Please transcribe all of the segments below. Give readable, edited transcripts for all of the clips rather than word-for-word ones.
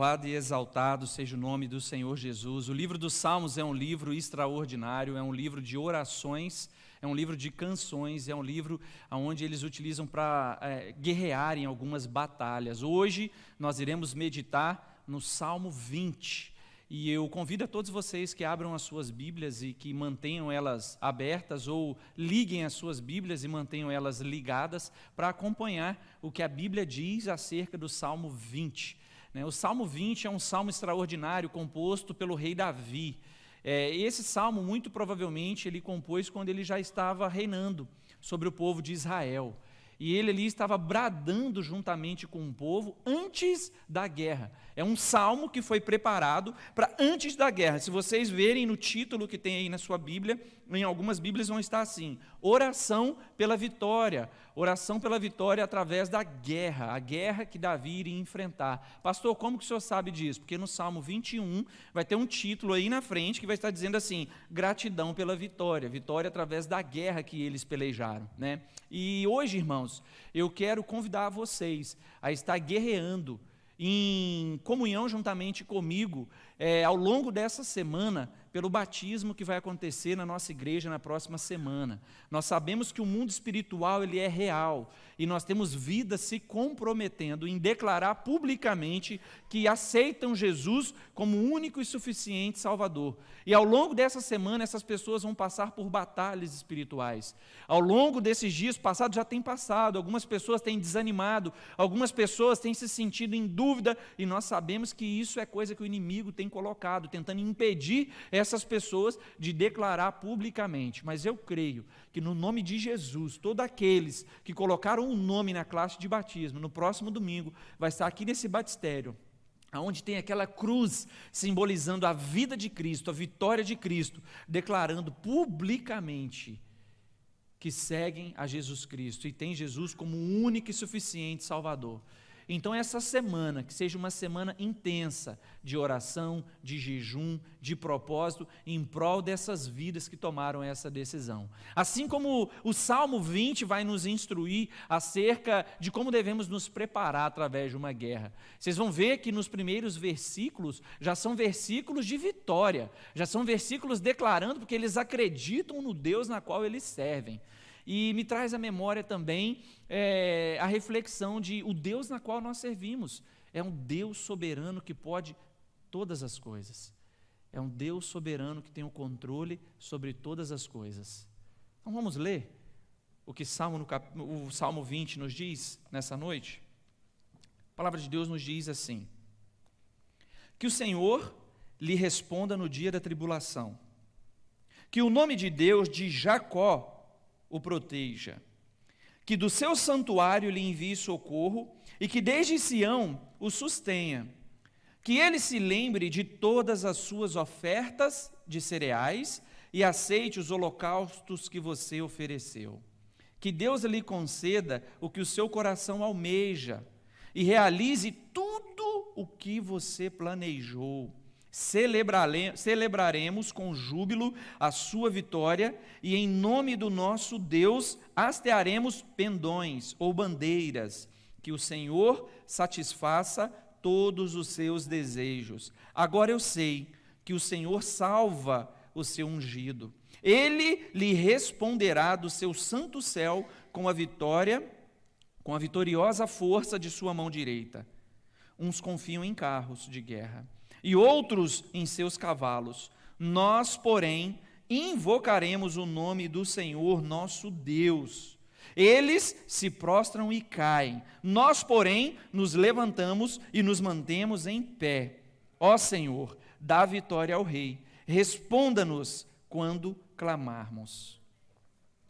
Louvado e exaltado seja o nome do Senhor Jesus. O livro dos Salmos é um livro extraordinário, é um livro de orações, é um livro de canções, é um livro onde eles utilizam para guerrear em algumas batalhas. Hoje nós iremos meditar no Salmo 20. E eu convido a todos vocês que abram as suas Bíblias e que mantenham elas abertas ou liguem as suas Bíblias e mantenham elas ligadas para acompanhar o que a Bíblia diz acerca do Salmo 20. O Salmo 20 é um salmo extraordinário composto pelo rei Davi. Esse salmo, muito provavelmente, ele compôs quando ele já estava reinando sobre o povo de Israel. E ele ali estava bradando juntamente com o povo antes da guerra. É um salmo que foi preparado para antes da guerra. Se vocês verem no título que tem aí na sua Bíblia, em algumas Bíblias vão estar assim: oração pela vitória. Oração pela vitória através da guerra, a guerra que Davi iria enfrentar. Pastor, como que o senhor sabe disso? Porque no Salmo 21 vai ter um título aí na frente que vai estar dizendo assim: gratidão pela vitória, vitória através da guerra que eles pelejaram, né? E hoje, irmãos, eu quero convidar vocês a estar guerreando em comunhão juntamente comigo, ao longo dessa semana, pelo batismo que vai acontecer na nossa igreja na próxima semana. Nós sabemos que o mundo espiritual ele é real, e nós temos vidas se comprometendo em declarar publicamente que aceitam Jesus como único e suficiente Salvador. E ao longo dessa semana, essas pessoas vão passar por batalhas espirituais. Ao longo desses dias passados, já tem passado, algumas pessoas têm desanimado, algumas pessoas têm se sentido em dúvida, e nós sabemos que isso é coisa que o inimigo tem colocado, tentando impedir essas pessoas de declarar publicamente. Mas eu creio que no nome de Jesus, todos aqueles que colocaram um nome na classe de batismo, no próximo domingo, vai estar aqui nesse batistério, onde tem aquela cruz simbolizando a vida de Cristo, a vitória de Cristo, declarando publicamente que seguem a Jesus Cristo e tem Jesus como único e suficiente Salvador. Então essa semana, que seja uma semana intensa de oração, de jejum, de propósito, em prol dessas vidas que tomaram essa decisão. Assim como o Salmo 20 vai nos instruir acerca de como devemos nos preparar através de uma guerra. Vocês vão ver que nos primeiros versículos, já são versículos de vitória, já são versículos declarando porque eles acreditam no Deus na qual eles servem. E me traz à memória também a reflexão de o Deus na qual nós servimos. É um Deus soberano que pode todas as coisas. É um Deus soberano que tem o controle sobre todas as coisas. Então vamos ler o que o Salmo 20 nos diz nessa noite? A palavra de Deus nos diz assim: que o Senhor lhe responda no dia da tribulação, que o nome de Deus de Jacó o proteja, que do seu santuário lhe envie socorro e que desde Sião o sustenha, que ele se lembre de todas as suas ofertas de cereais e aceite os holocaustos que você ofereceu, que Deus lhe conceda o que o seu coração almeja e realize tudo o que você planejou. Celebraremos com júbilo a sua vitória e em nome do nosso Deus hastearemos pendões ou bandeiras, que o Senhor satisfaça todos os seus desejos. Agora eu sei que o Senhor salva o seu ungido. Ele lhe responderá do seu santo céu com a vitoriosa força de sua mão direita. Uns confiam em carros de guerra e outros em seus cavalos. Nós, porém, invocaremos o nome do Senhor nosso Deus. Eles se prostram e caem. Nós, porém, nos levantamos e nos mantemos em pé. Ó Senhor, dá vitória ao Rei. Responda-nos quando clamarmos.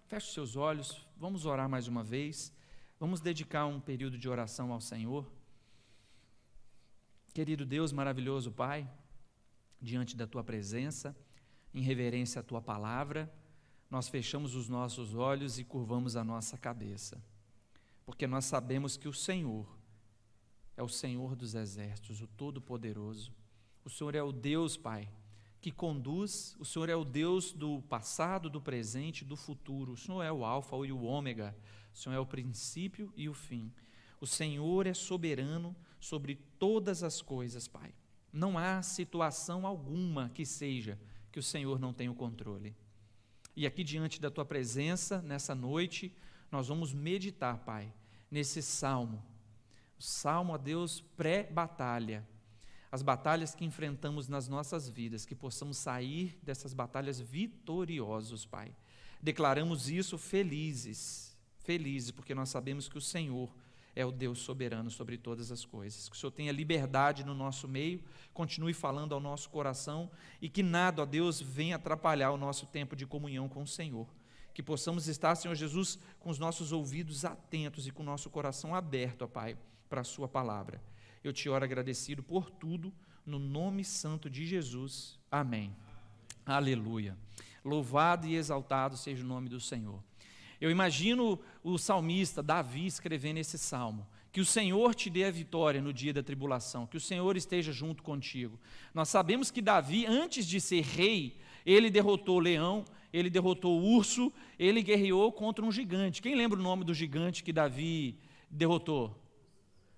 Feche os seus olhos, vamos orar mais uma vez. Vamos dedicar um período de oração ao Senhor. Querido Deus, maravilhoso Pai, diante da Tua presença, em reverência à Tua palavra, nós fechamos os nossos olhos e curvamos a nossa cabeça, porque nós sabemos que o Senhor é o Senhor dos exércitos, o Todo-Poderoso. O Senhor é o Deus, Pai, que conduz, o Senhor é o Deus do passado, do presente e do futuro. O Senhor é o Alfa e o Ômega, o Senhor é o princípio e o fim. O Senhor é soberano sobre todas as coisas, Pai. Não há situação alguma que seja que o Senhor não tenha o controle. E aqui diante da Tua presença, nessa noite, nós vamos meditar, Pai, nesse salmo. O salmo, ó Deus, pré-batalha. As batalhas que enfrentamos nas nossas vidas, que possamos sair dessas batalhas vitoriosos, Pai. Declaramos isso felizes, porque nós sabemos que o Senhor é o Deus soberano sobre todas as coisas. Que o Senhor tenha liberdade no nosso meio, continue falando ao nosso coração e que nada, ó Deus, venha atrapalhar o nosso tempo de comunhão com o Senhor. Que possamos estar, Senhor Jesus, com os nossos ouvidos atentos e com o nosso coração aberto, ó Pai, para a Sua palavra. Eu te oro agradecido por tudo, no nome santo de Jesus. Amém. Aleluia. Louvado e exaltado seja o nome do Senhor. Eu imagino o salmista Davi escrevendo esse salmo, que o Senhor te dê a vitória no dia da tribulação, que o Senhor esteja junto contigo. Nós sabemos que Davi, antes de ser rei, ele derrotou o leão, ele derrotou o urso, ele guerreou contra um gigante. Quem lembra o nome do gigante que Davi derrotou?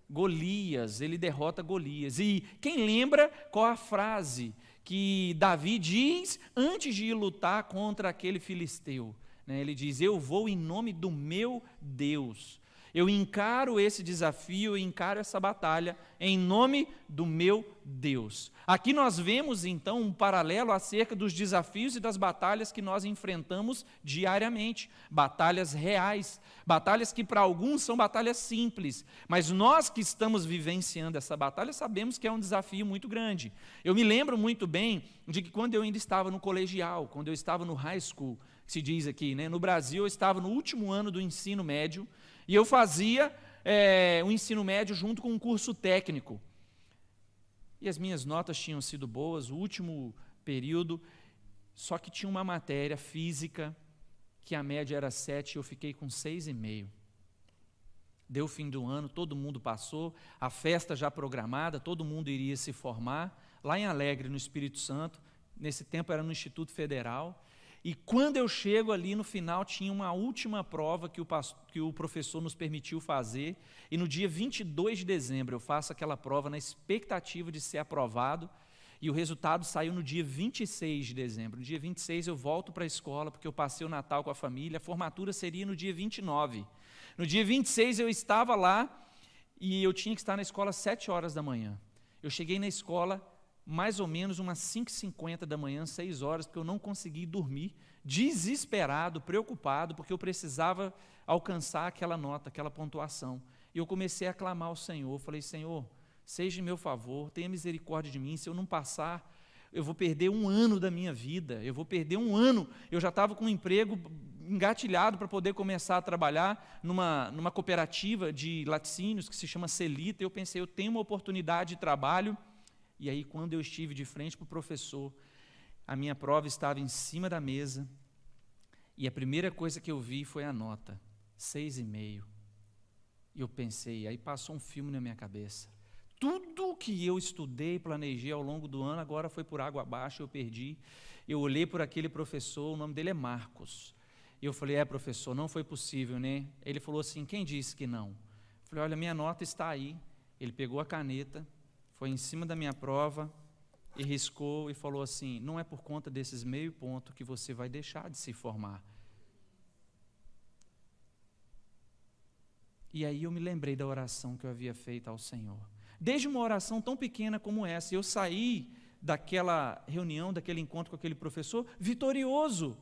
Golias, ele derrota Golias. E quem lembra qual a frase que Davi diz antes de ir lutar contra aquele filisteu? Ele diz: eu vou em nome do meu Deus. Eu encaro esse desafio, eu encaro essa batalha em nome do meu Deus. Aqui nós vemos então um paralelo acerca dos desafios e das batalhas que nós enfrentamos diariamente. Batalhas reais, batalhas que para alguns são batalhas simples, mas nós que estamos vivenciando essa batalha sabemos que é um desafio muito grande. Eu me lembro muito bem de que quando eu ainda estava no colegial, quando eu estava no high school, que se diz aqui, no Brasil eu estava no último ano do ensino médio, e eu fazia o ensino médio junto com um curso técnico. E as minhas notas tinham sido boas, o último período, só que tinha uma matéria física, que a média era 7, e eu fiquei com 6,5. Deu o fim do ano, todo mundo passou, a festa já programada, todo mundo iria se formar, lá em Alegre, no Espírito Santo, nesse tempo era no Instituto Federal. E quando eu chego ali no final, tinha uma última prova que o professor nos permitiu fazer, e no dia 22 de dezembro eu faço aquela prova na expectativa de ser aprovado, e o resultado saiu no dia 26 de dezembro. No dia 26 eu volto para a escola, porque eu passei o Natal com a família, a formatura seria no dia 29. No dia 26 eu estava lá, e eu tinha que estar na escola às 7 horas da manhã. Eu cheguei na escola mais ou menos umas 5h50 da manhã, 6 horas, porque eu não consegui dormir, desesperado, preocupado, porque eu precisava alcançar aquela nota, aquela pontuação. E eu comecei a clamar ao Senhor, falei: Senhor, seja em meu favor, tenha misericórdia de mim, se eu não passar, eu vou perder um ano da minha vida, eu vou perder um ano. Eu já estava com um emprego engatilhado para poder começar a trabalhar numa cooperativa de laticínios, que se chama Celita, e eu pensei, eu tenho uma oportunidade de trabalho. E aí, quando eu estive de frente para o professor, a minha prova estava em cima da mesa, e a primeira coisa que eu vi foi a nota, 6,5. E eu pensei, aí passou um filme na minha cabeça. Tudo que eu estudei, planejei ao longo do ano, agora foi por água abaixo, eu perdi. Eu olhei por aquele professor, o nome dele é Marcos. E eu falei: professor, não foi possível, né? Ele falou assim: quem disse que não? Eu falei: olha, minha nota está aí. Ele pegou a caneta, foi em cima da minha prova e riscou e falou assim: não é por conta desses meio ponto que você vai deixar de se formar. E aí eu me lembrei da oração que eu havia feito ao Senhor. Desde uma oração tão pequena como essa, eu saí daquela reunião, daquele encontro com aquele professor, vitorioso.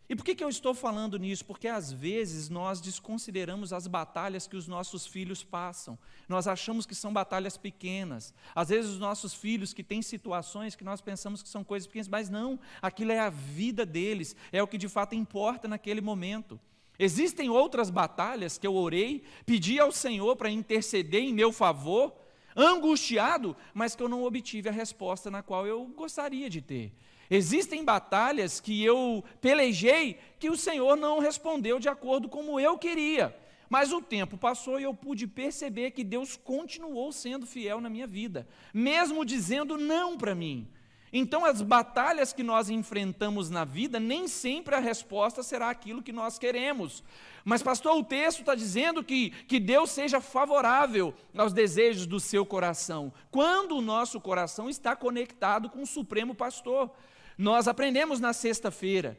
E por que eu estou falando nisso? Porque às vezes nós desconsideramos as batalhas que os nossos filhos passam. Nós achamos que são batalhas pequenas. Às vezes os nossos filhos que têm situações que nós pensamos que são coisas pequenas, mas não, aquilo é a vida deles, é o que de fato importa naquele momento. Existem outras batalhas que eu orei, pedi ao Senhor para interceder em meu favor, angustiado, mas que eu não obtive a resposta na qual eu gostaria de ter. Existem batalhas que eu pelejei que o Senhor não respondeu de acordo como eu queria. Mas o tempo passou e eu pude perceber que Deus continuou sendo fiel na minha vida, mesmo dizendo não para mim. Então, as batalhas que nós enfrentamos na vida, nem sempre a resposta será aquilo que nós queremos. Mas, pastor, o texto está dizendo que Deus seja favorável aos desejos do seu coração, quando o nosso coração está conectado com o Supremo Pastor. Nós aprendemos na sexta-feira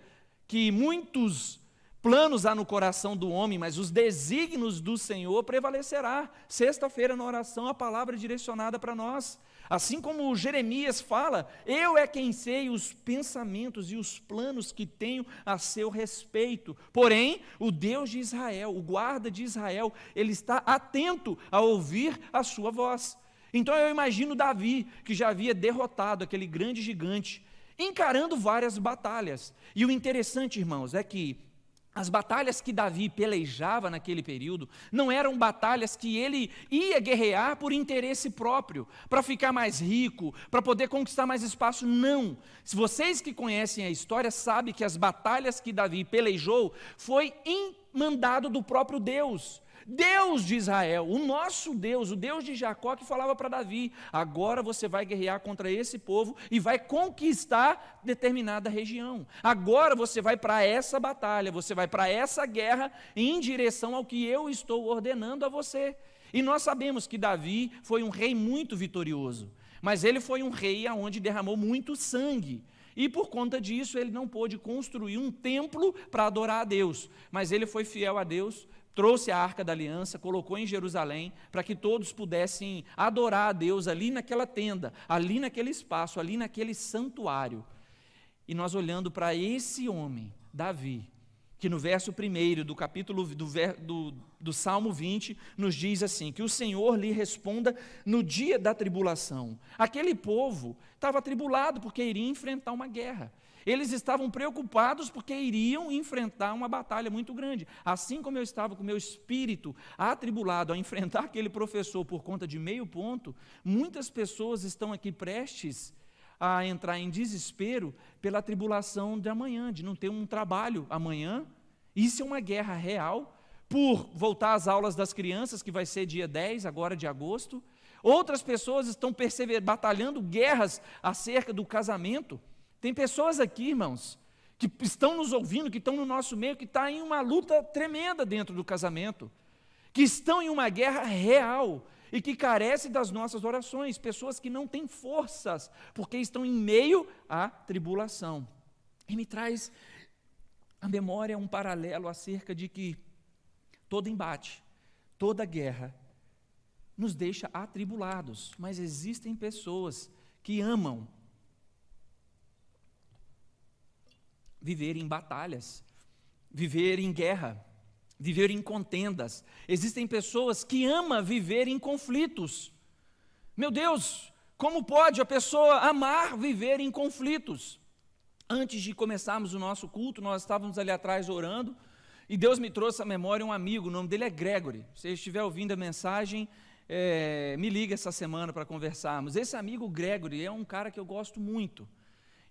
que muitos planos há no coração do homem, mas os desígnios do Senhor prevalecerá. Sexta-feira, na oração, a palavra é direcionada para nós. Assim como Jeremias fala, eu é quem sei os pensamentos e os planos que tenho a seu respeito. Porém, o Deus de Israel, o guarda de Israel, ele está atento a ouvir a sua voz. Então eu imagino Davi, que já havia derrotado aquele grande gigante, encarando várias batalhas. E o interessante, irmãos, é que as batalhas que Davi pelejava naquele período não eram batalhas que ele ia guerrear por interesse próprio, para ficar mais rico, para poder conquistar mais espaço, não. Se vocês que conhecem a história sabem que as batalhas que Davi pelejou foi mandado do próprio Deus. Deus de Israel, o nosso Deus, o Deus de Jacó, que falava para Davi, agora você vai guerrear contra esse povo e vai conquistar determinada região. Agora você vai para essa batalha, você vai para essa guerra em direção ao que eu estou ordenando a você. E nós sabemos que Davi foi um rei muito vitorioso, mas ele foi um rei onde derramou muito sangue. E por conta disso ele não pôde construir um templo para adorar a Deus, mas ele foi fiel a Deus, trouxe a Arca da Aliança, colocou em Jerusalém, para que todos pudessem adorar a Deus ali naquela tenda, ali naquele espaço, ali naquele santuário. E nós olhando para esse homem, Davi, que no verso 1 do capítulo do Salmo 20, nos diz assim, que o Senhor lhe responda no dia da tribulação. Aquele povo estava atribulado porque iria enfrentar uma guerra. Eles estavam preocupados porque iriam enfrentar uma batalha muito grande. Assim como eu estava com o meu espírito atribulado a enfrentar aquele professor por conta de meio ponto, muitas pessoas estão aqui prestes a entrar em desespero pela tribulação de amanhã, de não ter um trabalho amanhã. Isso é uma guerra real, por voltar às aulas das crianças, que vai ser dia 10, agora de agosto. Outras pessoas estão batalhando guerras acerca do casamento. Tem pessoas aqui, irmãos, que estão nos ouvindo, que estão no nosso meio, que estão em uma luta tremenda dentro do casamento, que estão em uma guerra real e que carecem das nossas orações, pessoas que não têm forças, porque estão em meio à tribulação. E me traz à memória um paralelo acerca de que todo embate, toda guerra, nos deixa atribulados, mas existem pessoas que amam viver em batalhas, viver em guerra, viver em contendas. Existem pessoas que amam viver em conflitos. Meu Deus, como pode a pessoa amar viver em conflitos? Antes de começarmos o nosso culto, nós estávamos ali atrás orando, e Deus me trouxe à memória um amigo, o nome dele é Gregory. Se você estiver ouvindo a mensagem, me liga essa semana para conversarmos. Esse amigo Gregory é um cara que eu gosto muito.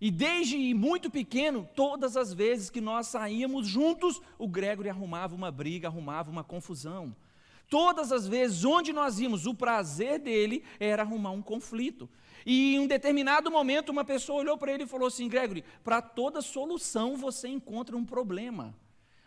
E desde muito pequeno, todas as vezes que nós saíamos juntos, o Gregory arrumava uma briga, arrumava uma confusão. Todas as vezes onde nós íamos, o prazer dele era arrumar um conflito. E em um determinado momento, uma pessoa olhou para ele e falou assim, Gregory, para toda solução você encontra um problema.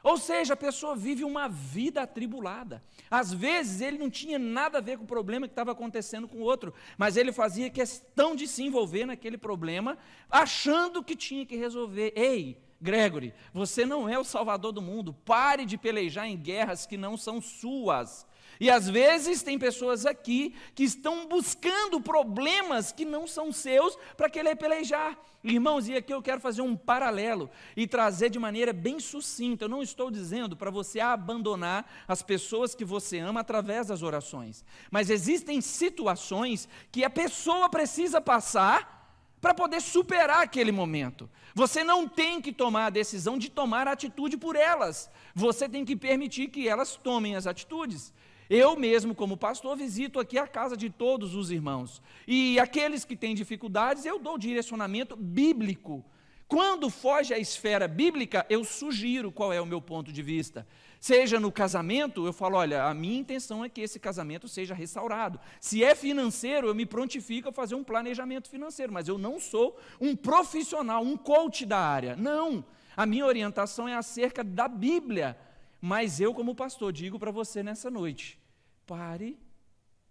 Ou seja, a pessoa vive uma vida atribulada. Às vezes ele não tinha nada a ver com o problema que estava acontecendo com o outro, mas ele fazia questão de se envolver naquele problema, achando que tinha que resolver. Ei, Gregory, você não é o salvador do mundo, pare de pelejar em guerras que não são suas. E às vezes tem pessoas aqui que estão buscando problemas que não são seus para querer pelejar. Irmãos, e aqui eu quero fazer um paralelo e trazer de maneira bem sucinta. Eu não estou dizendo para você abandonar as pessoas que você ama através das orações. Mas existem situações que a pessoa precisa passar para poder superar aquele momento. Você não tem que tomar a decisão de tomar atitude por elas. Você tem que permitir que elas tomem as atitudes. Eu mesmo, como pastor, visito aqui a casa de todos os irmãos. E aqueles que têm dificuldades, eu dou direcionamento bíblico. Quando foge à esfera bíblica, eu sugiro qual é o meu ponto de vista. Seja no casamento, eu falo, olha, a minha intenção é que esse casamento seja restaurado. Se é financeiro, eu me prontifico a fazer um planejamento financeiro, mas eu não sou um profissional, um coach da área. Não, a minha orientação é acerca da Bíblia. Mas eu, como pastor, digo para você nessa noite, pare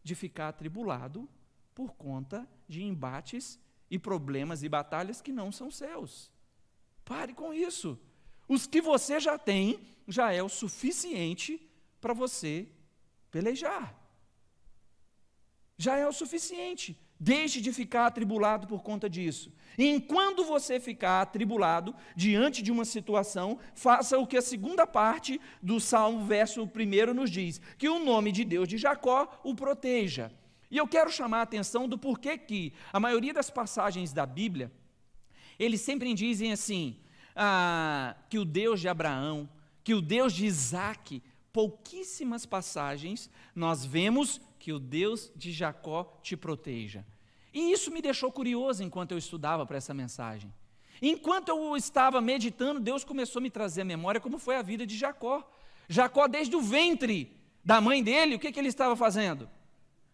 de ficar atribulado por conta de embates e problemas e batalhas que não são seus. Pare com isso. Os que você já tem, já é o suficiente para você pelejar. Já é o suficiente. Deixe de ficar atribulado por conta disso. E enquanto você ficar atribulado diante de uma situação, faça o que a segunda parte do Salmo, verso 1 nos diz, que o nome de Deus de Jacó o proteja. E eu quero chamar a atenção do porquê que a maioria das passagens da Bíblia, eles sempre dizem assim, que o Deus de Abraão, que o Deus de Isaac, pouquíssimas passagens, nós vemos que o Deus de Jacó te proteja. E isso me deixou curioso enquanto eu estudava para essa mensagem. Enquanto eu estava meditando, Deus começou a me trazer à memória como foi a vida de Jacó. Jacó, desde o ventre da mãe dele, o que ele estava fazendo?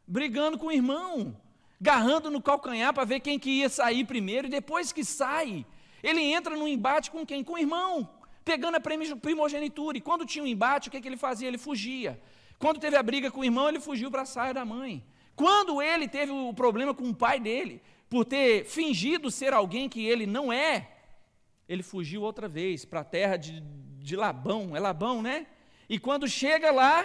Brigando com o irmão, garrando no calcanhar para ver quem que ia sair primeiro, e depois que sai, ele entra num embate com quem? Com o irmão, pegando a primogenitura. E quando tinha um embate, o que ele fazia? Ele fugia. Quando teve a briga com o irmão, ele fugiu para a saia da mãe. Quando ele teve o problema com o pai dele, por ter fingido ser alguém que ele não é, ele fugiu outra vez para a terra de Labão, é Labão, né? E quando chega lá,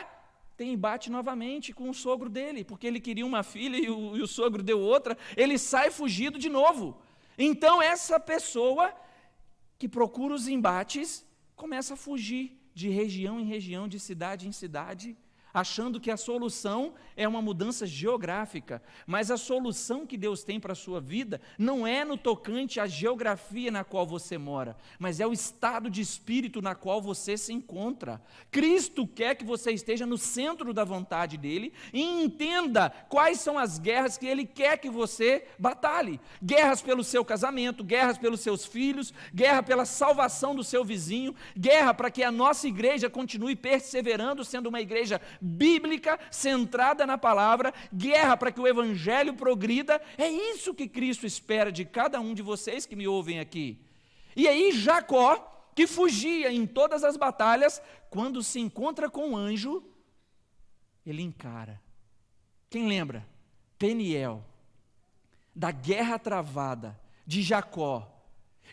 tem embate novamente com o sogro dele, porque ele queria uma filha e o sogro deu outra, ele sai fugido de novo. Então essa pessoa que procura os embates, começa a fugir de região em região, de cidade em cidade, achando que a solução é uma mudança geográfica, mas a solução que Deus tem para a sua vida não é no tocante à geografia na qual você mora, mas é o estado de espírito na qual você se encontra. Cristo quer que você esteja no centro da vontade dEle e entenda quais são as guerras que Ele quer que você batalhe. Guerras pelo seu casamento, guerras pelos seus filhos, guerra pela salvação do seu vizinho, guerra para que a nossa igreja continue perseverando, sendo uma igreja bíblica, centrada na palavra, guerra para que o evangelho progrida. É isso que Cristo espera de cada um de vocês que me ouvem aqui. E aí Jacó, que fugia em todas as batalhas, quando se encontra com o anjo, ele encara. Quem lembra? Peniel, da guerra travada de Jacó.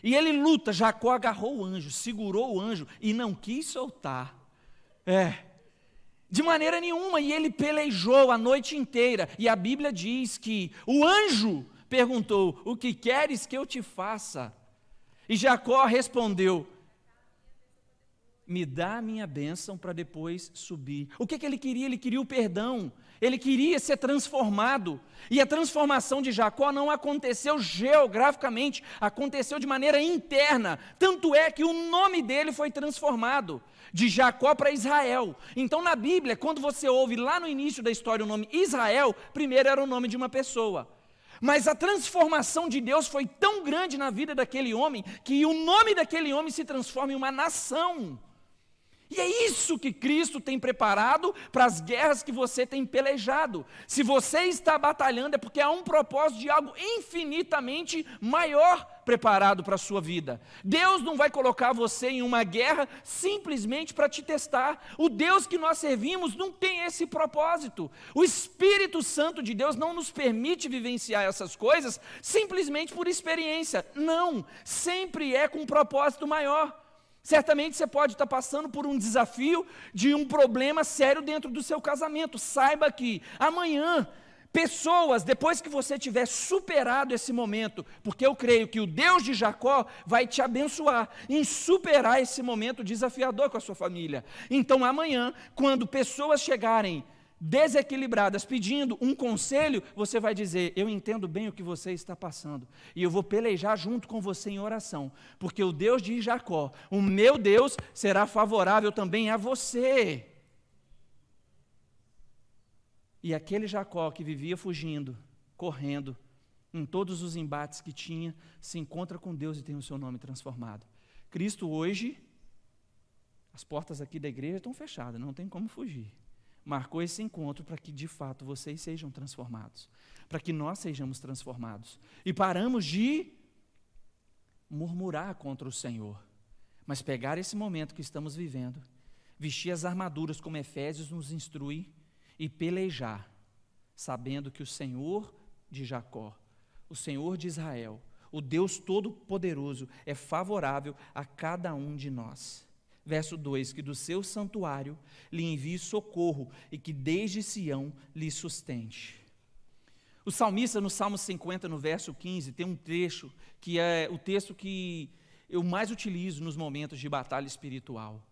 E ele luta, Jacó agarrou o anjo, segurou o anjo e não quis soltar. De maneira nenhuma, e ele pelejou a noite inteira, e a Bíblia diz que o anjo perguntou, o que queres que eu te faça? E Jacó respondeu, me dá a minha bênção para depois subir. O que ele queria? Ele queria o perdão, ele queria ser transformado, e a transformação de Jacó não aconteceu geograficamente, aconteceu de maneira interna, tanto é que o nome dele foi transformado, de Jacó para Israel. Então na Bíblia, quando você ouve lá no início da história o nome Israel, primeiro era o nome de uma pessoa. Mas a transformação de Deus foi tão grande na vida daquele homem, que o nome daquele homem se transforma em uma nação. E é isso que Cristo tem preparado para as guerras que você tem pelejado. Se você está batalhando é porque há um propósito de algo infinitamente maior preparado para a sua vida. Deus não vai colocar você em uma guerra simplesmente para te testar. O Deus que nós servimos não tem esse propósito. O Espírito Santo de Deus não nos permite vivenciar essas coisas simplesmente por experiência. Não, sempre é com um propósito maior. Certamente você pode estar passando por um desafio de um problema sério dentro do seu casamento. Saiba que amanhã, pessoas, depois que você tiver superado esse momento, porque eu creio que o Deus de Jacó vai te abençoar em superar esse momento desafiador com a sua família. Então amanhã, quando pessoas chegarem desequilibradas, pedindo um conselho, você vai dizer, eu entendo bem o que você está passando, e eu vou pelejar junto com você em oração, porque o Deus de Jacó, o meu Deus, será favorável também a você. E aquele Jacó que vivia fugindo, correndo, em todos os embates que tinha, se encontra com Deus e tem o seu nome transformado. Cristo hoje, as portas aqui da igreja estão fechadas, não tem como fugir. Marcou esse encontro para que, de fato, vocês sejam transformados, para que nós sejamos transformados. E paramos de murmurar contra o Senhor, mas pegar esse momento que estamos vivendo, vestir as armaduras como Efésios nos instrui e pelejar, sabendo que o Senhor de Jacó, o Senhor de Israel, o Deus Todo-Poderoso é favorável a cada um de nós. Verso 2, que do seu santuário lhe envie socorro e que desde Sião lhe sustente. O salmista, no Salmo 50, no verso 15, tem um trecho que é o texto que eu mais utilizo nos momentos de batalha espiritual.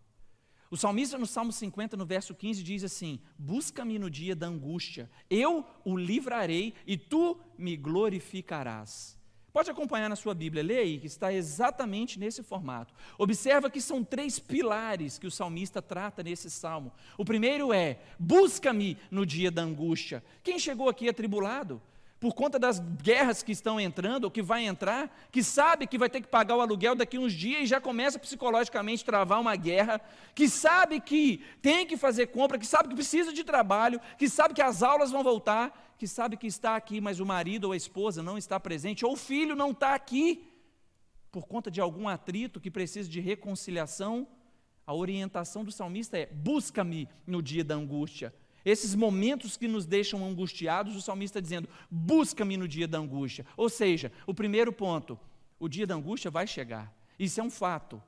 O salmista, no Salmo 50, no verso 15, diz assim: busca-me no dia da angústia, eu o livrarei e tu me glorificarás. Pode acompanhar na sua Bíblia, leia aí, que está exatamente nesse formato. Observa que são 3 pilares que o salmista trata nesse salmo. O primeiro é, busca-me no dia da angústia. Quem chegou aqui atribulado, por conta das guerras que estão entrando, ou que vai entrar, que sabe que vai ter que pagar o aluguel daqui uns dias e já começa psicologicamente a travar uma guerra, que sabe que tem que fazer compra, que sabe que precisa de trabalho, que sabe que as aulas vão voltar, que sabe que está aqui, mas o marido ou a esposa não está presente, ou o filho não está aqui, por conta de algum atrito que precisa de reconciliação. A orientação do salmista é, busca-me no dia da angústia. Esses momentos que nos deixam angustiados, o salmista está dizendo, busca-me no dia da angústia. Ou seja, o primeiro ponto, o dia da angústia vai chegar, isso é um fato.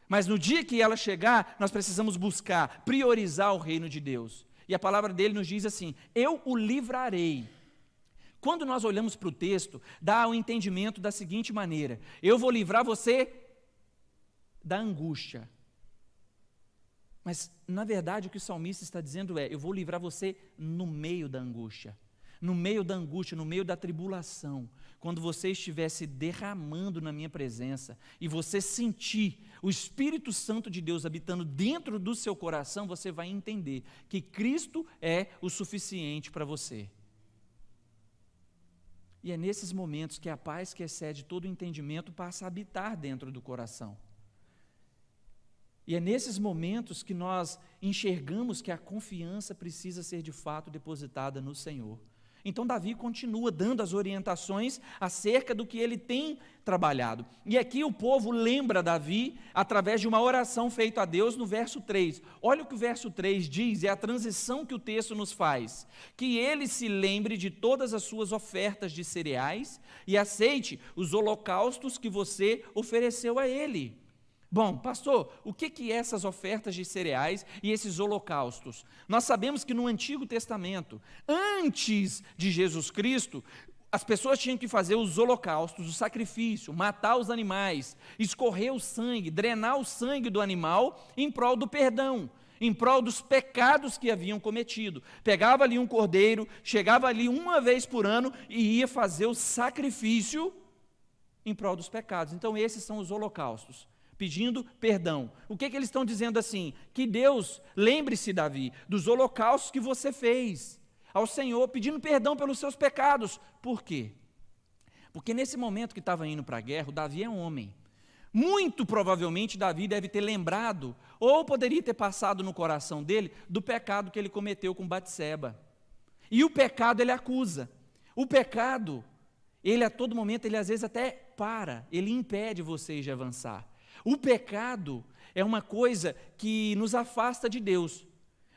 Mas no dia que ela chegar, nós precisamos buscar, priorizar o reino de Deus. E a palavra dele nos diz assim, eu o livrarei. Quando nós olhamos para o texto, dá o entendimento da seguinte maneira, eu vou livrar você da angústia. Mas, na verdade, o que o salmista está dizendo é, eu vou livrar você no meio da angústia, no meio da tribulação, quando você estiver se derramando na minha presença, e você sentir o Espírito Santo de Deus habitando dentro do seu coração, você vai entender que Cristo é o suficiente para você. E é nesses momentos que a paz que excede todo o entendimento passa a habitar dentro do coração. E é nesses momentos que nós enxergamos que a confiança precisa ser de fato depositada no Senhor. Então Davi continua dando as orientações acerca do que ele tem trabalhado. E aqui o povo lembra Davi através de uma oração feita a Deus no verso 3. Olha o que o verso 3 diz, é a transição que o texto nos faz. Que ele se lembre de todas as suas ofertas de cereais e aceite os holocaustos que você ofereceu a ele. Bom, pastor, o que é essas ofertas de cereais e esses holocaustos? Nós sabemos que no Antigo Testamento, antes de Jesus Cristo, as pessoas tinham que fazer os holocaustos, o sacrifício, matar os animais, escorrer o sangue, drenar o sangue do animal em prol do perdão, em prol dos pecados que haviam cometido. Pegava ali um cordeiro, chegava ali uma vez por ano e ia fazer o sacrifício em prol dos pecados. Então esses são os holocaustos, pedindo perdão. O que eles estão dizendo assim? Que Deus, lembre-se, Davi, dos holocaustos que você fez ao Senhor, pedindo perdão pelos seus pecados. Por quê? Porque nesse momento que estava indo para a guerra, o Davi é um homem. Muito provavelmente Davi deve ter lembrado, ou poderia ter passado no coração dele, do pecado que ele cometeu com Batseba. E o pecado ele acusa. O pecado, ele a todo momento, ele às vezes até para, ele impede vocês de avançar. O pecado é uma coisa que nos afasta de Deus.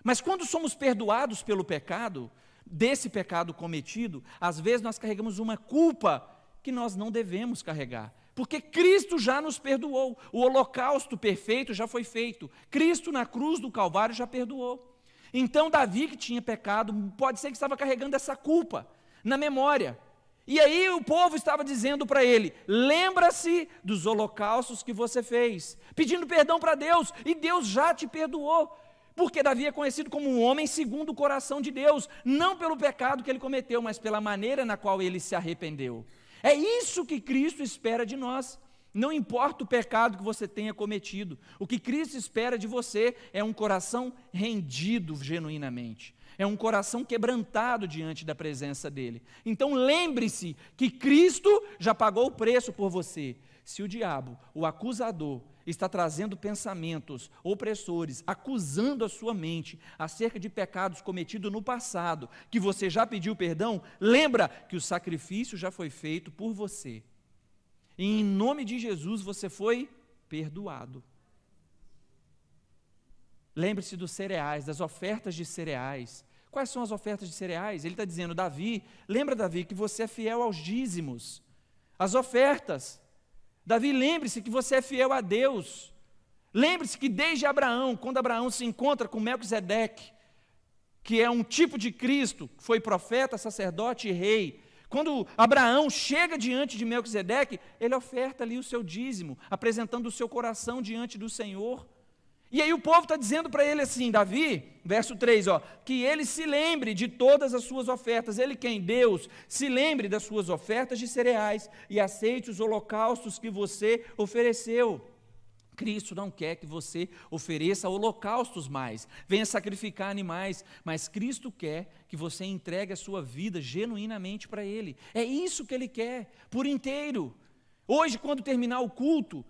Mas quando somos perdoados pelo pecado, desse pecado cometido, às vezes nós carregamos uma culpa que nós não devemos carregar. Porque Cristo já nos perdoou. O holocausto perfeito já foi feito. Cristo na cruz do Calvário já perdoou. Então Davi, que tinha pecado, pode ser que estava carregando essa culpa na memória. E aí o povo estava dizendo para ele, lembra-se dos holocaustos que você fez, pedindo perdão para Deus, e Deus já te perdoou, porque Davi é conhecido como um homem segundo o coração de Deus, não pelo pecado que ele cometeu, mas pela maneira na qual ele se arrependeu. É isso que Cristo espera de nós. Não importa o pecado que você tenha cometido, o que Cristo espera de você é um coração rendido genuinamente, é um coração quebrantado diante da presença dEle. Então lembre-se que Cristo já pagou o preço por você. Se o diabo, o acusador, está trazendo pensamentos opressores, acusando a sua mente acerca de pecados cometidos no passado, que você já pediu perdão, lembra que o sacrifício já foi feito por você. E em nome de Jesus você foi perdoado. Lembre-se dos cereais, das ofertas de cereais. Quais são as ofertas de cereais? Ele está dizendo, Davi, lembra, Davi, que você é fiel aos dízimos, às ofertas. Davi, lembre-se que você é fiel a Deus. Lembre-se que desde Abraão, quando Abraão se encontra com Melquisedeque, que é um tipo de Cristo, foi profeta, sacerdote e rei, quando Abraão chega diante de Melquisedeque, ele oferta ali o seu dízimo, apresentando o seu coração diante do Senhor. E aí o povo está dizendo para ele assim, Davi, verso 3, que ele se lembre de todas as suas ofertas. Ele quem? Deus, se lembre das suas ofertas de cereais e aceite os holocaustos que você ofereceu. Cristo não quer que você ofereça holocaustos mais, venha sacrificar animais, mas Cristo quer que você entregue a sua vida genuinamente para Ele. É isso que Ele quer, por inteiro. Hoje, quando terminar o culto,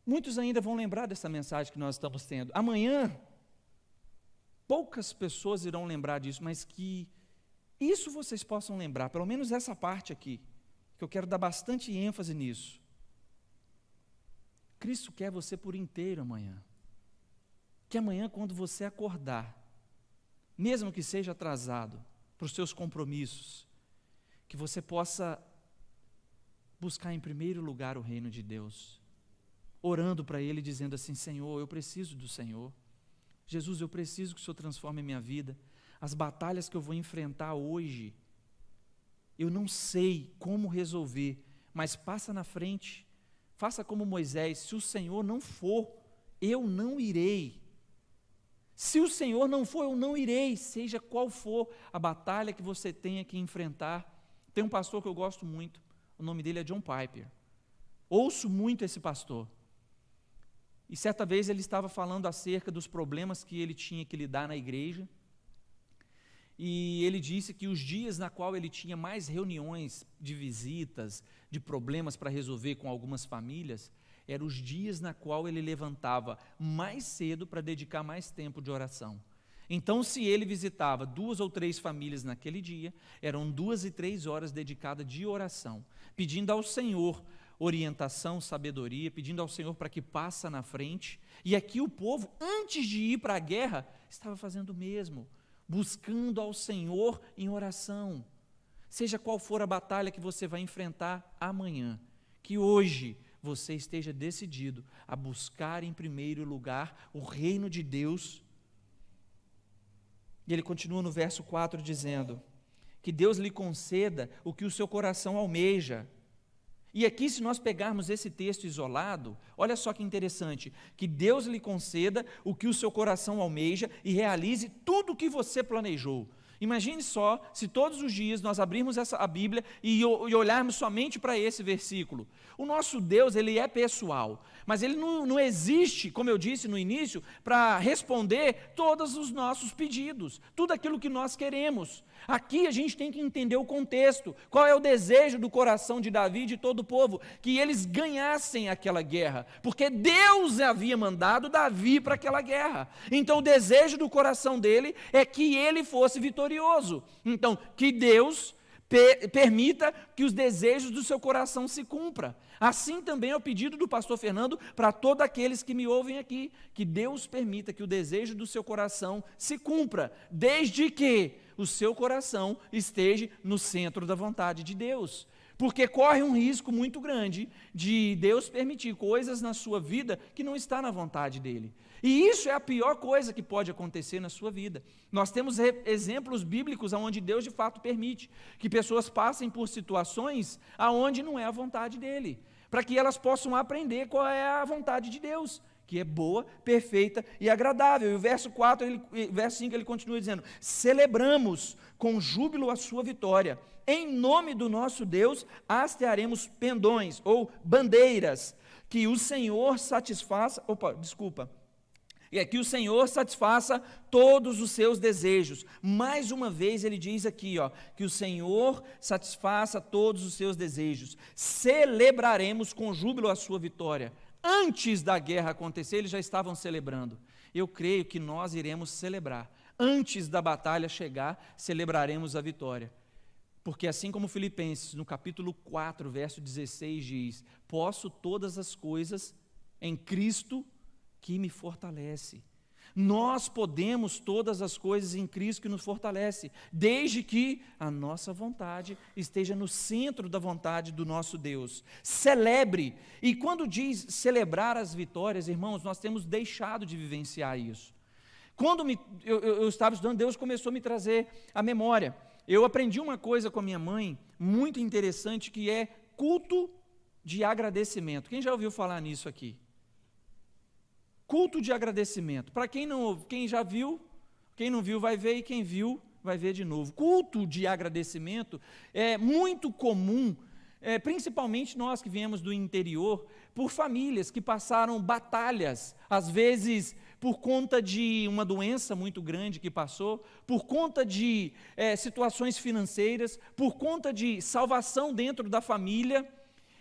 muitos ainda vão lembrar dessa mensagem que nós estamos tendo. Amanhã, poucas pessoas irão lembrar disso, mas que isso vocês possam lembrar, pelo menos essa parte aqui, que eu quero dar bastante ênfase nisso. Cristo quer você por inteiro amanhã. Que amanhã, quando você acordar, mesmo que seja atrasado para os seus compromissos, que você possa buscar em primeiro lugar o reino de Deus, orando para Ele, dizendo assim, Senhor, eu preciso do Senhor. Jesus, eu preciso que o Senhor transforme a minha vida. As batalhas que eu vou enfrentar hoje, eu não sei como resolver, mas passa na frente. Faça como Moisés, se o Senhor não for, eu não irei. Se o Senhor não for, eu não irei, seja qual for a batalha que você tenha que enfrentar. Tem um pastor que eu gosto muito, o nome dele é John Piper. Ouço muito esse pastor. E certa vez ele estava falando acerca dos problemas que ele tinha que lidar na igreja. E ele disse que os dias na qual ele tinha mais reuniões de visitas, de problemas para resolver com algumas famílias, eram os dias na qual ele levantava mais cedo para dedicar mais tempo de oração. Então, se ele visitava 2 ou 3 famílias naquele dia, eram 2 e 3 horas dedicadas de oração, pedindo ao Senhor orientação, sabedoria, pedindo ao Senhor para que passe na frente. E aqui o povo, antes de ir para a guerra, estava fazendo o mesmo, buscando ao Senhor em oração. Seja qual for a batalha que você vai enfrentar amanhã, que hoje você esteja decidido a buscar em primeiro lugar o reino de Deus. E ele continua no verso 4 dizendo, que Deus lhe conceda o que o seu coração almeja. E aqui, se nós pegarmos esse texto isolado, olha só que interessante, que Deus lhe conceda o que o seu coração almeja e realize tudo o que você planejou. Imagine só, se todos os dias nós abrirmos a Bíblia e olharmos somente para esse versículo. O nosso Deus, Ele é pessoal, mas Ele não existe, como eu disse no início, para responder todos os nossos pedidos, tudo aquilo que nós queremos. Aqui a gente tem que entender o contexto, qual é o desejo do coração de Davi e de todo o povo, que eles ganhassem aquela guerra, porque Deus havia mandado Davi para aquela guerra. Então o desejo do coração dele é que ele fosse vitorioso. Então, que Deus permita que os desejos do seu coração se cumpram. Assim também é o pedido do pastor Fernando para todos aqueles que me ouvem aqui, que Deus permita que o desejo do seu coração se cumpra, desde que o seu coração esteja no centro da vontade de Deus. Porque corre um risco muito grande de Deus permitir coisas na sua vida que não está na vontade dele. E isso é a pior coisa que pode acontecer na sua vida. Nós temos exemplos bíblicos onde Deus de fato permite que pessoas passem por situações aonde não é a vontade dele. para que elas possam aprender qual é a vontade de Deus, que é boa, perfeita e agradável. E o verso 5 ele continua dizendo: celebramos com júbilo a sua vitória, em nome do nosso Deus hastearemos pendões ou bandeiras, que o Senhor satisfaça, que o Senhor satisfaça todos os seus desejos. Mais uma vez ele diz aqui, que o Senhor satisfaça todos os seus desejos. Celebraremos com júbilo a sua vitória. Antes da guerra acontecer, eles já estavam celebrando. Eu creio que nós iremos celebrar. Antes da batalha chegar, celebraremos a vitória. Porque assim como Filipenses, no capítulo 4, verso 16 diz: posso todas as coisas em Cristo que me fortalece. Nós podemos todas as coisas em Cristo que nos fortalece, desde que a nossa vontade esteja no centro da vontade do nosso Deus. Celebre. E quando diz celebrar as vitórias, irmãos, nós temos deixado de vivenciar isso. Quando eu estava estudando, Deus começou a me trazer à memória. Eu aprendi uma coisa com a minha mãe, muito interessante, que é culto de agradecimento. Quem já ouviu falar nisso aqui? Culto de agradecimento. Para quem já viu, quem não viu vai ver, e quem viu vai ver de novo. Culto de agradecimento é muito comum, principalmente nós que viemos do interior, por famílias que passaram batalhas, às vezes por conta de uma doença muito grande que passou, por conta de situações financeiras, por conta de salvação dentro da família.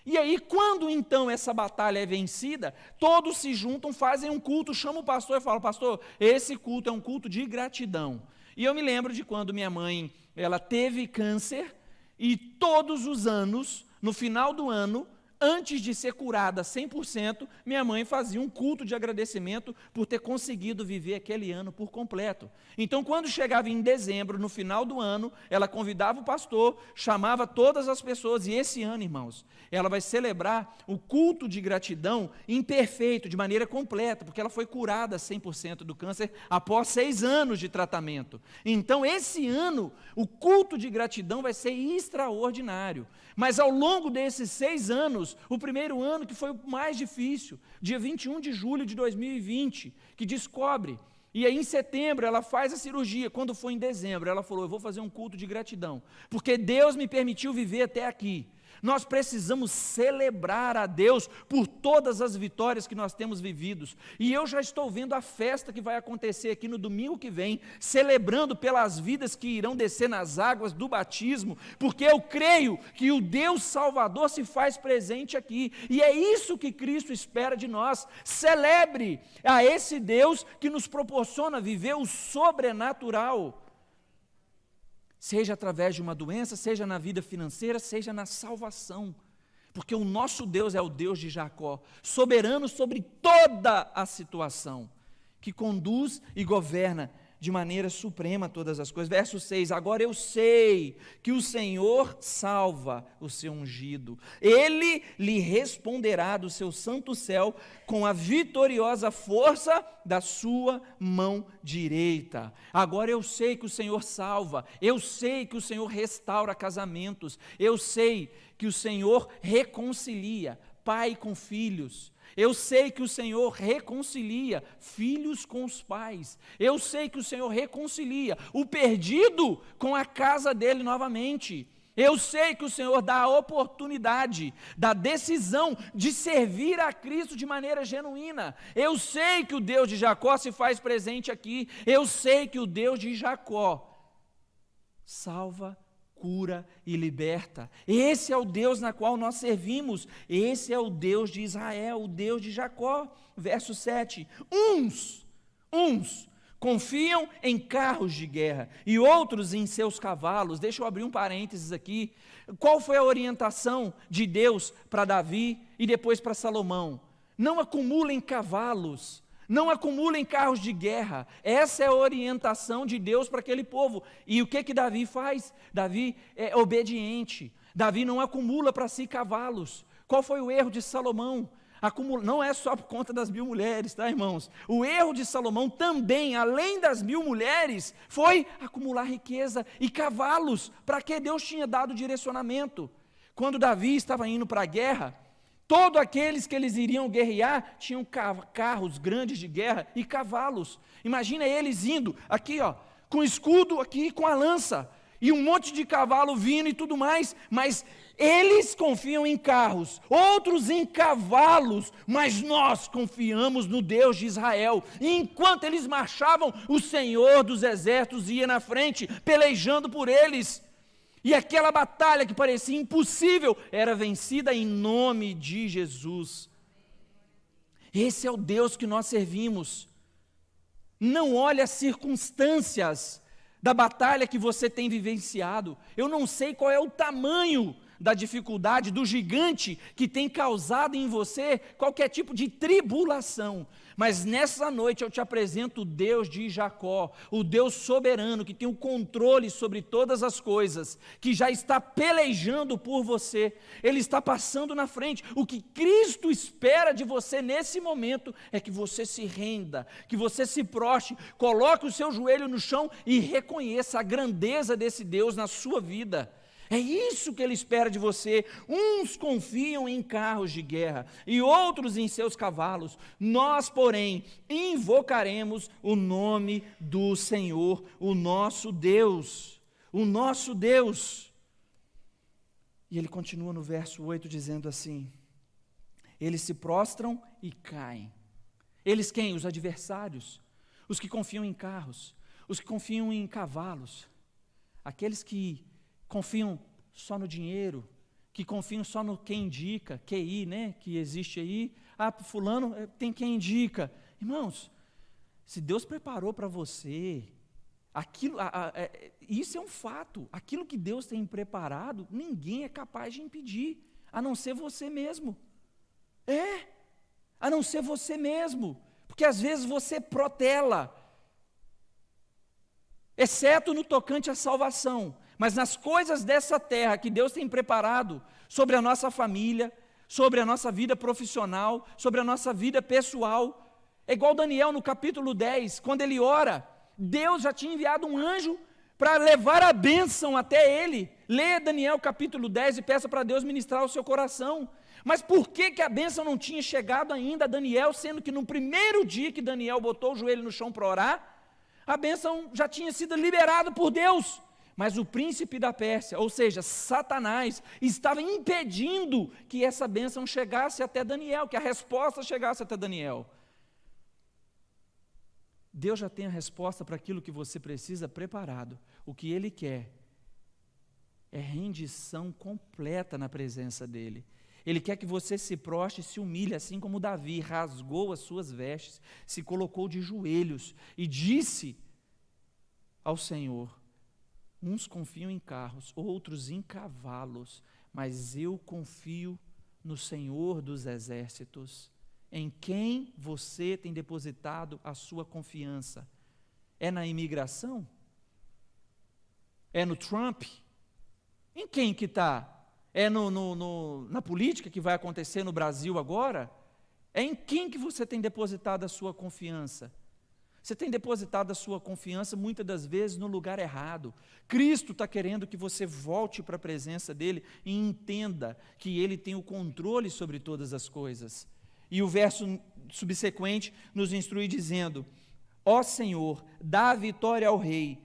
E aí, quando então essa batalha é vencida, todos se juntam, fazem um culto, chamam o pastor e falam: pastor, esse culto é um culto de gratidão. E eu me lembro de quando minha mãe, ela teve câncer, e todos os anos, no final do ano, antes de ser curada 100%, minha mãe fazia um culto de agradecimento por ter conseguido viver aquele ano por completo. Então, quando chegava em dezembro, no final do ano, ela convidava o pastor, chamava todas as pessoas, e esse ano, irmãos, ela vai celebrar o culto de gratidão imperfeito, de maneira completa, porque ela foi curada 100% do câncer após 6 anos de tratamento. Então, esse ano, o culto de gratidão vai ser extraordinário. Mas ao longo desses 6 anos, o primeiro ano que foi o mais difícil, dia 21 de julho de 2020, que descobre, e aí em setembro ela faz a cirurgia. Quando foi em dezembro, ela falou: eu vou fazer um culto de gratidão, porque Deus me permitiu viver até aqui. Nós precisamos celebrar a Deus por todas as vitórias que nós temos vividos. E eu já estou vendo a festa que vai acontecer aqui no domingo que vem, celebrando pelas vidas que irão descer nas águas do batismo, porque eu creio que o Deus Salvador se faz presente aqui. E é isso que Cristo espera de nós. Celebre a esse Deus que nos proporciona viver o sobrenatural. Seja através de uma doença, seja na vida financeira, seja na salvação. Porque o nosso Deus é o Deus de Jacó, soberano sobre toda a situação, que conduz e governa de maneira suprema todas as coisas. Verso 6, agora eu sei que o Senhor salva o seu ungido. Ele lhe responderá do seu santo céu com a vitoriosa força da sua mão direita. Agora eu sei que o Senhor salva, eu sei que o Senhor restaura casamentos, eu sei que o Senhor reconcilia pai com filhos. Eu sei que o Senhor reconcilia filhos com os pais. Eu sei que o Senhor reconcilia o perdido com a casa dele novamente. Eu sei que o Senhor dá a oportunidade, da decisão de servir a Cristo de maneira genuína. Eu sei que o Deus de Jacó se faz presente aqui. Eu sei que o Deus de Jacó salva, cura e liberta. Esse é o Deus na qual nós servimos. Esse é o Deus de Israel, o Deus de Jacó. Verso 7. Uns confiam em carros de guerra e outros em seus cavalos. Deixa eu abrir um parênteses aqui. Qual foi a orientação de Deus para Davi e depois para Salomão? Não acumulem cavalos, não acumulem carros de guerra. Essa é a orientação de Deus para aquele povo. E o que Davi faz? Davi é obediente. Davi não acumula para si cavalos. Qual foi o erro de Salomão? Não é só por conta das 1000 mulheres, tá, irmãos? O erro de Salomão também, além das 1000 mulheres, foi acumular riqueza e cavalos, para que Deus tinha dado direcionamento. Quando Davi estava indo para a guerra, Todos aqueles que eles iriam guerrear tinham carros grandes de guerra e cavalos. Imagina eles indo aqui, ó, com escudo aqui, com a lança, e um monte de cavalo vindo e tudo mais, mas eles confiam em carros, outros em cavalos, mas nós confiamos no Deus de Israel. E enquanto eles marchavam, o Senhor dos exércitos ia na frente, pelejando por eles. E aquela batalha que parecia impossível era vencida em nome de Jesus. Esse é o Deus que nós servimos. Não olhe as circunstâncias da batalha que você tem vivenciado. Eu não sei qual é o tamanho da dificuldade, do gigante que tem causado em você qualquer tipo de tribulação. Mas nessa noite eu te apresento o Deus de Jacó, o Deus soberano, que tem o controle sobre todas as coisas, que já está pelejando por você, Ele está passando na frente. O que Cristo espera de você nesse momento é que você se renda, que você se prostre, coloque o seu joelho no chão e reconheça a grandeza desse Deus na sua vida. É isso que Ele espera de você. Uns confiam em carros de guerra e outros em seus cavalos. Nós, porém, invocaremos o nome do Senhor, o nosso Deus. O nosso Deus. E ele continua no verso 8 dizendo assim: eles se prostram e caem. Eles quem? Os adversários. Os que confiam em carros. Os que confiam em cavalos. Aqueles que confiam só no dinheiro, que confiam só no quem indica, QI, né, que existe aí. Fulano tem quem indica. Irmãos, se Deus preparou para você, isso é um fato. Aquilo que Deus tem preparado, ninguém é capaz de impedir, a não ser você mesmo. A não ser você mesmo. Porque às vezes você protela, exceto no tocante à salvação. Mas nas coisas dessa terra que Deus tem preparado sobre a nossa família, sobre a nossa vida profissional, sobre a nossa vida pessoal, é igual Daniel no capítulo 10, quando ele ora, Deus já tinha enviado um anjo para levar a bênção até ele. Leia Daniel capítulo 10 e peça para Deus ministrar o seu coração. Mas por que a bênção não tinha chegado ainda a Daniel, sendo que no primeiro dia que Daniel botou o joelho no chão para orar, a bênção já tinha sido liberada por Deus? Mas o príncipe da Pérsia, ou seja, Satanás, estava impedindo que essa bênção chegasse até Daniel, que a resposta chegasse até Daniel. Deus já tem a resposta para aquilo que você precisa preparado. O que Ele quer é rendição completa na presença dEle. Ele quer que você se prostre e se humilhe, assim como Davi rasgou as suas vestes, se colocou de joelhos e disse ao Senhor: uns confiam em carros, outros em cavalos, mas eu confio no Senhor dos exércitos. Em quem você tem depositado a sua confiança? É na imigração? É no Trump? Em quem que está? É na política que vai acontecer no Brasil agora? É em quem que você tem depositado a sua confiança? Você tem depositado a sua confiança muitas das vezes no lugar errado. Cristo está querendo que você volte para a presença dEle e entenda que Ele tem o controle sobre todas as coisas. E o verso subsequente nos instrui dizendo: ó Senhor, dá a vitória ao Rei.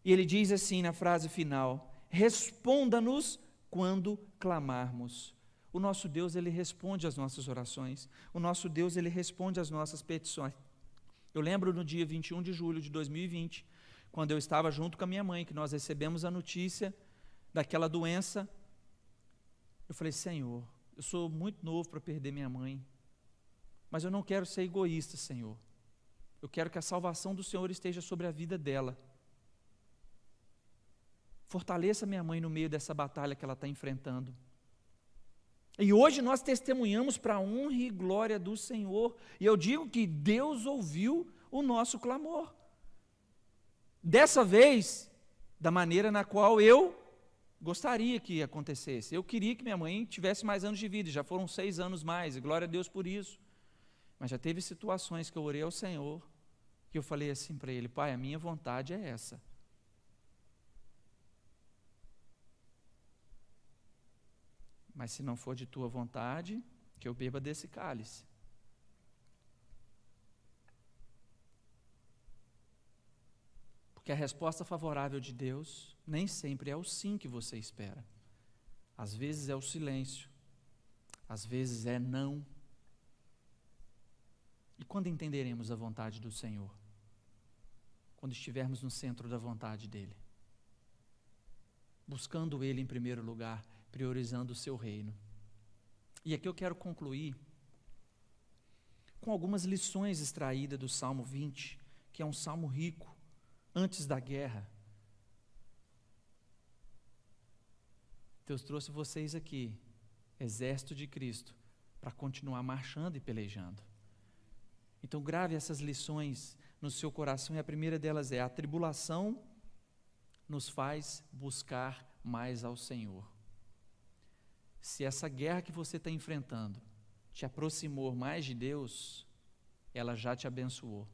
E ele diz assim na frase final: responda-nos quando clamarmos. O nosso Deus, Ele responde às nossas orações. O nosso Deus, Ele responde às nossas petições. Eu lembro no dia 21 de julho de 2020, quando eu estava junto com a minha mãe, que nós recebemos a notícia daquela doença. Eu falei: Senhor, eu sou muito novo para perder minha mãe, mas eu não quero ser egoísta, Senhor. Eu quero que a salvação do Senhor esteja sobre a vida dela. Fortaleça minha mãe no meio dessa batalha que ela está enfrentando. E hoje nós testemunhamos para a honra e glória do Senhor. E eu digo que Deus ouviu o nosso clamor. Dessa vez, da maneira na qual eu gostaria que acontecesse. Eu queria que minha mãe tivesse mais anos de vida, já foram 6 anos mais, e glória a Deus por isso. Mas já teve situações que eu orei ao Senhor, que eu falei assim para Ele: Pai, a minha vontade é essa. Mas se não for de tua vontade, que eu beba desse cálice. Porque a resposta favorável de Deus nem sempre é o sim que você espera. Às vezes é o silêncio, às vezes é não. E quando entenderemos a vontade do Senhor? Quando estivermos no centro da vontade dEle, buscando Ele em primeiro lugar, priorizando o seu reino. E aqui eu quero concluir com algumas lições extraídas do Salmo 20, que é um salmo rico, antes da guerra. Deus trouxe vocês aqui, exército de Cristo, para continuar marchando e pelejando. Então grave essas lições no seu coração, e a primeira delas é: a tribulação nos faz buscar mais ao Senhor. Se essa guerra que você está enfrentando te aproximou mais de Deus, ela já te abençoou.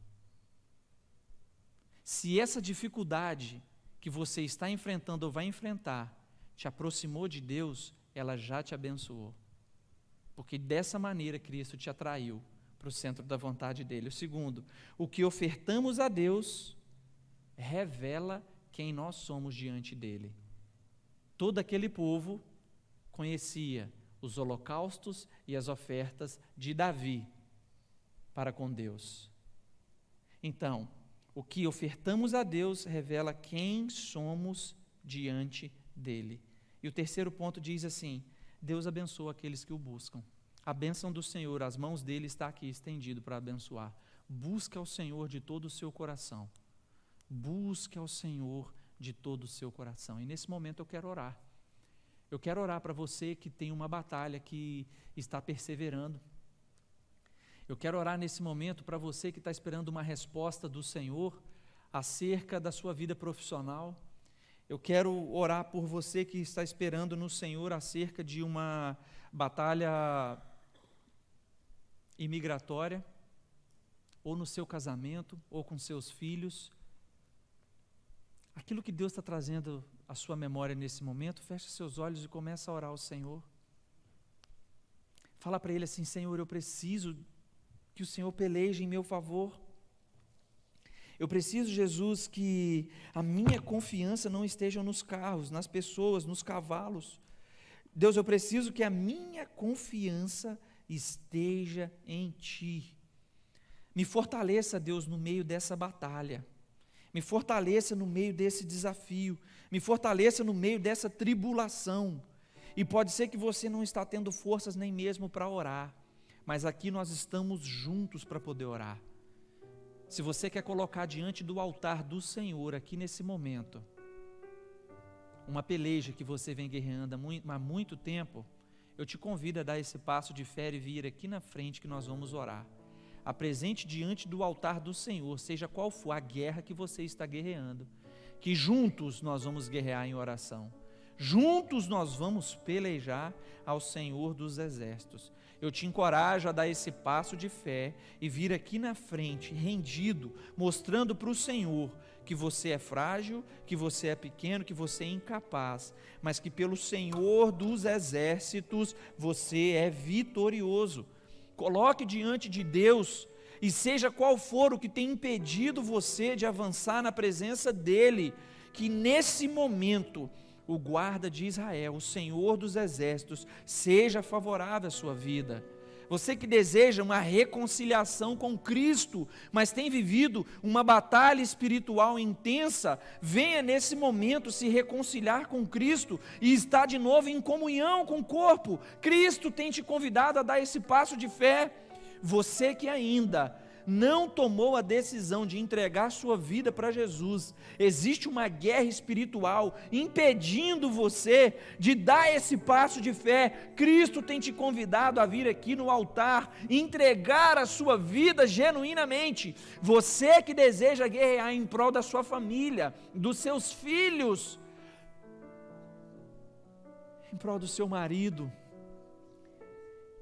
Se essa dificuldade que você está enfrentando ou vai enfrentar te aproximou de Deus, ela já te abençoou. Porque dessa maneira Cristo te atraiu para o centro da vontade dEle. O segundo, o que ofertamos a Deus revela quem nós somos diante dEle. Todo aquele povo conhecia os holocaustos e as ofertas de Davi para com Deus. Então, o que ofertamos a Deus revela quem somos diante dEle. E o terceiro ponto diz assim: Deus abençoa aqueles que o buscam. A bênção do Senhor, as mãos dEle está aqui estendido para abençoar. Busque ao Senhor de todo o seu coração. Busque ao Senhor de todo o seu coração. E nesse momento eu quero orar. Eu quero orar para você que tem uma batalha, que está perseverando. Eu quero orar nesse momento para você que está esperando uma resposta do Senhor acerca da sua vida profissional. Eu quero orar por você que está esperando no Senhor acerca de uma batalha imigratória, ou no seu casamento, ou com seus filhos. Aquilo que Deus está trazendo à sua memória nesse momento, feche seus olhos e começa a orar ao Senhor. Fala para Ele assim: Senhor, eu preciso que o Senhor peleje em meu favor. Eu preciso, Jesus, que a minha confiança não esteja nos carros, nas pessoas, nos cavalos. Deus, eu preciso que a minha confiança esteja em Ti. Me fortaleça, Deus, no meio dessa batalha. Me fortaleça no meio desse desafio. Me fortaleça no meio dessa tribulação. E pode ser que você não está tendo forças nem mesmo para orar, mas aqui nós estamos juntos para poder orar. Se você quer colocar diante do altar do Senhor, aqui nesse momento, uma peleja que você vem guerreando há muito tempo, eu te convido a dar esse passo de fé e vir aqui na frente que nós vamos orar. Apresente diante do altar do Senhor, seja qual for a guerra que você está guerreando, que juntos nós vamos guerrear em oração. Juntos nós vamos pelejar ao Senhor dos Exércitos. Eu te encorajo a dar esse passo de fé e vir aqui na frente, rendido, mostrando para o Senhor que você é frágil, que você é pequeno, que você é incapaz, mas que pelo Senhor dos Exércitos você é vitorioso. Coloque diante de Deus, e seja qual for o que tem impedido você de avançar na presença dEle, que nesse momento o guarda de Israel, o Senhor dos Exércitos, seja favorável à sua vida. Você que deseja uma reconciliação com Cristo, mas tem vivido uma batalha espiritual intensa, venha nesse momento se reconciliar com Cristo e estar de novo em comunhão com o corpo. Cristo tem te convidado a dar esse passo de fé. Você que ainda não tomou a decisão de entregar sua vida para Jesus, existe uma guerra espiritual impedindo você de dar esse passo de fé. Cristo tem te convidado a vir aqui no altar, entregar a sua vida genuinamente. Você que deseja guerrear em prol da sua família, dos seus filhos, em prol do seu marido,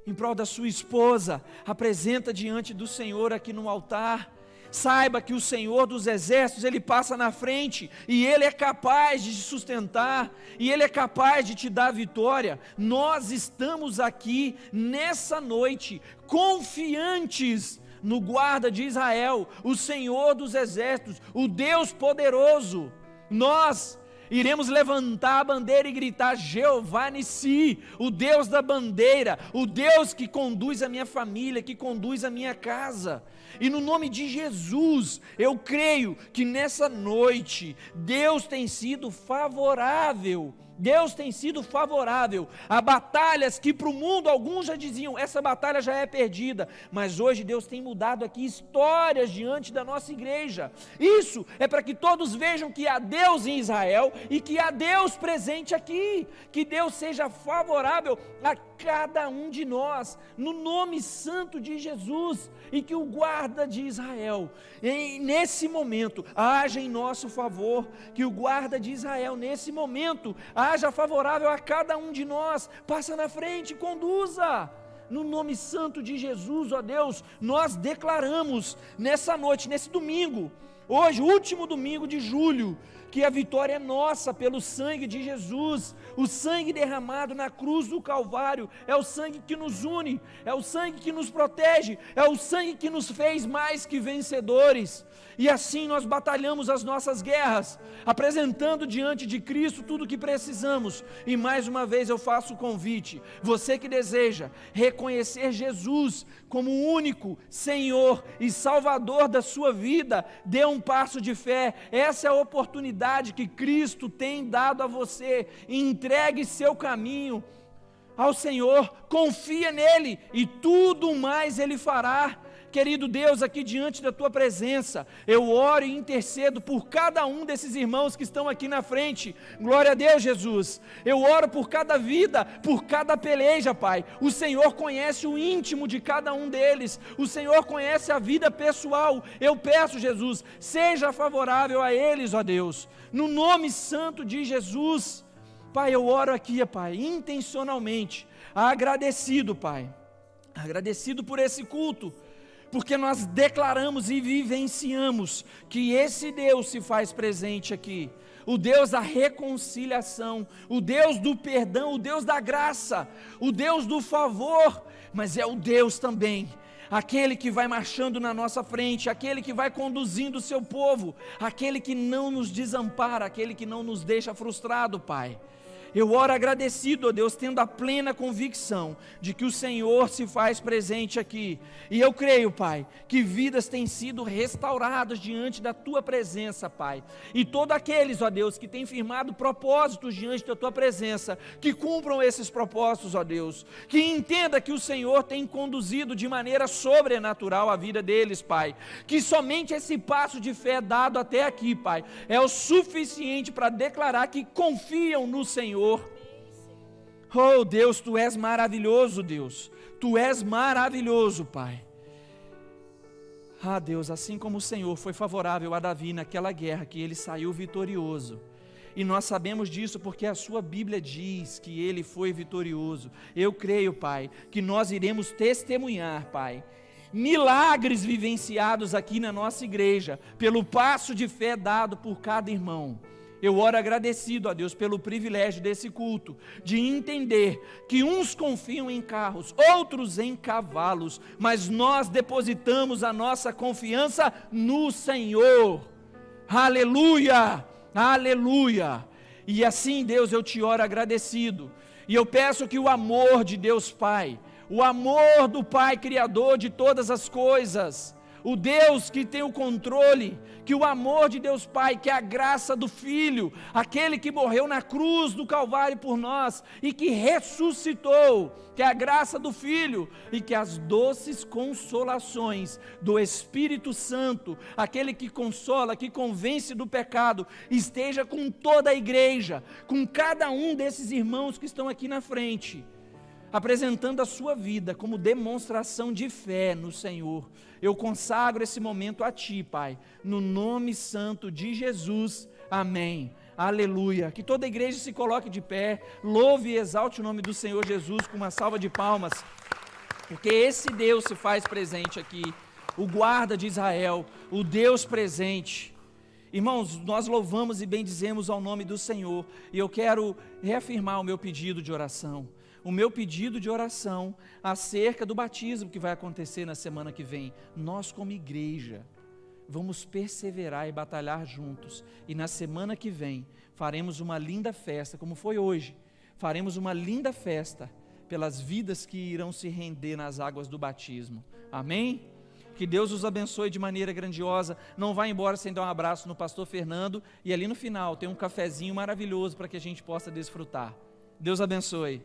em prol da sua esposa, apresenta diante do Senhor aqui no altar. Saiba que o Senhor dos Exércitos, Ele passa na frente, e Ele é capaz de te sustentar, e Ele é capaz de te dar vitória. Nós estamos aqui nessa noite, confiantes no guarda de Israel, o Senhor dos Exércitos, o Deus poderoso. Nós iremos levantar a bandeira e gritar: Jeová Nissi, o Deus da bandeira, o Deus que conduz a minha família, que conduz a minha casa. E no nome de Jesus, eu creio que nessa noite, Deus tem sido favorável. Deus tem sido favorável a batalhas que para o mundo alguns já diziam, essa batalha já é perdida, mas hoje Deus tem mudado aqui histórias diante da nossa igreja. Isso é para que todos vejam que há Deus em Israel e que há Deus presente aqui, que Deus seja favorável a cada um de nós, no nome santo de Jesus, e que o guarda de Israel, nesse momento, haja em nosso favor, que o guarda de Israel, nesse momento, haja favorável a cada um de nós, passa na frente, conduza, no nome santo de Jesus, ó Deus. Nós declaramos nessa noite, nesse domingo, hoje, último domingo de julho, que a vitória é nossa pelo sangue de Jesus. O sangue derramado na cruz do Calvário é o sangue que nos une, é o sangue que nos protege, é o sangue que nos fez mais que vencedores. E assim nós batalhamos as nossas guerras, apresentando diante de Cristo tudo o que precisamos. E mais uma vez eu faço o convite: você que deseja reconhecer Jesus como o único Senhor e Salvador da sua vida, dê um passo de fé. Essa é a oportunidade que Cristo tem dado a você. Entregue seu caminho ao Senhor, confia nele e tudo mais Ele fará. Querido Deus, aqui diante da Tua presença, eu oro e intercedo por cada um desses irmãos que estão aqui na frente. Glória a Deus, Jesus. Eu oro por cada vida, por cada peleja, Pai. O Senhor conhece o íntimo de cada um deles. O Senhor conhece a vida pessoal. Eu peço, Jesus, seja favorável a eles, ó Deus. No nome santo de Jesus. Pai, eu oro aqui, Pai, intencionalmente, agradecido, Pai. Agradecido por esse culto, porque nós declaramos e vivenciamos que esse Deus se faz presente aqui, o Deus da reconciliação, o Deus do perdão, o Deus da graça, o Deus do favor, mas é o Deus também, aquele que vai marchando na nossa frente, aquele que vai conduzindo o seu povo, aquele que não nos desampara, aquele que não nos deixa frustrado, Pai. Eu oro agradecido, ó Deus, tendo a plena convicção de que o Senhor se faz presente aqui. E eu creio, Pai, que vidas têm sido restauradas diante da Tua presença, Pai. E todos aqueles, ó Deus, que têm firmado propósitos diante da Tua presença, que cumpram esses propósitos, ó Deus. Que entenda que o Senhor tem conduzido de maneira sobrenatural a vida deles, Pai. Que somente esse passo de fé dado até aqui, Pai, é o suficiente para declarar que confiam no Senhor. Oh Deus, Tu és maravilhoso, Deus, Tu és maravilhoso, Pai. Ah Deus, assim como o Senhor foi favorável a Davi naquela guerra que ele saiu vitorioso, e nós sabemos disso porque a sua Bíblia diz que ele foi vitorioso, eu creio, Pai, que nós iremos testemunhar, Pai, milagres vivenciados aqui na nossa igreja, pelo passo de fé dado por cada irmão. Eu oro agradecido a Deus pelo privilégio desse culto, de entender que uns confiam em carros, outros em cavalos, mas nós depositamos a nossa confiança no Senhor. Aleluia, aleluia. E assim, Deus, eu te oro agradecido, e eu peço que o amor de Deus Pai, o amor do Pai Criador de todas as coisas, o Deus que tem o controle, que o amor de Deus Pai, que a graça do Filho, aquele que morreu na cruz do Calvário por nós e que ressuscitou, que a graça do Filho e que as doces consolações do Espírito Santo, aquele que consola, que convence do pecado, esteja com toda a igreja, com cada um desses irmãos que estão aqui na frente, apresentando a sua vida como demonstração de fé no Senhor. Eu consagro esse momento a Ti, Pai, no nome santo de Jesus, amém, aleluia. Que toda a igreja se coloque de pé, louve e exalte o nome do Senhor Jesus com uma salva de palmas, porque esse Deus se faz presente aqui, o guarda de Israel, o Deus presente. Irmãos, nós louvamos e bendizemos ao nome do Senhor, e eu quero reafirmar o meu pedido de oração. O meu pedido de oração acerca do batismo que vai acontecer na semana que vem. Nós, como igreja, vamos perseverar e batalhar juntos, e na semana que vem faremos uma linda festa, como foi hoje. Faremos uma linda festa pelas vidas que irão se render nas águas do batismo. Amém? Que Deus os abençoe de maneira grandiosa. Não vá embora sem dar um abraço no pastor Fernando, e ali no final tem um cafezinho maravilhoso para que a gente possa desfrutar. Deus abençoe.